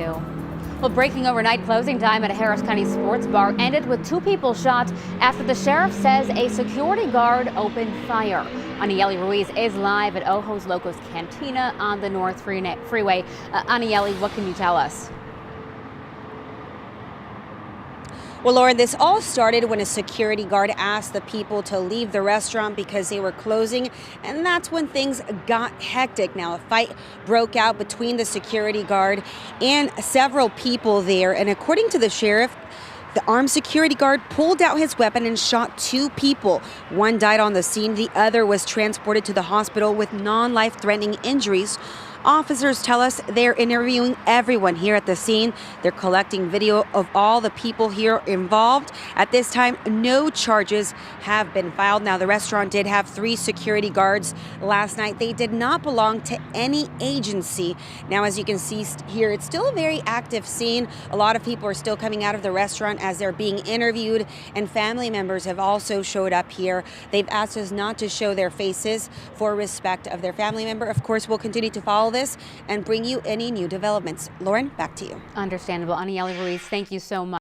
Well, breaking overnight closing time at a Harris County sports bar ended with 2 people shot after the sheriff says a security guard opened fire. Anieli Ruiz is live at Ojos Locos Cantina on the North Freeway. Anieli, what can you tell us? Well, Lauren, this all started when a security guard asked the people to leave the restaurant because they were closing, and that's when things got hectic. Now, a fight broke out between the security guard and several people there, and according to the sheriff, the armed security guard pulled out his weapon and shot 2 people. One died on the scene. The other was transported to the hospital with non-life-threatening injuries. Officers tell us they're interviewing everyone here at the scene. They're collecting video of all the people here involved. At this time, no charges have been filed. Now, the restaurant did have 3 security guards last night. They did not belong to any agency. Now, as you can see here, it's still a very active scene. A lot of people are still coming out of the restaurant as they're being interviewed, and family members have also showed up here. They've asked us not to show their faces for respect of their family member. Of course, we'll continue to follow this and bring you any new developments. Lauren, back to you. Understandable. Anieli Ruiz, thank you so much.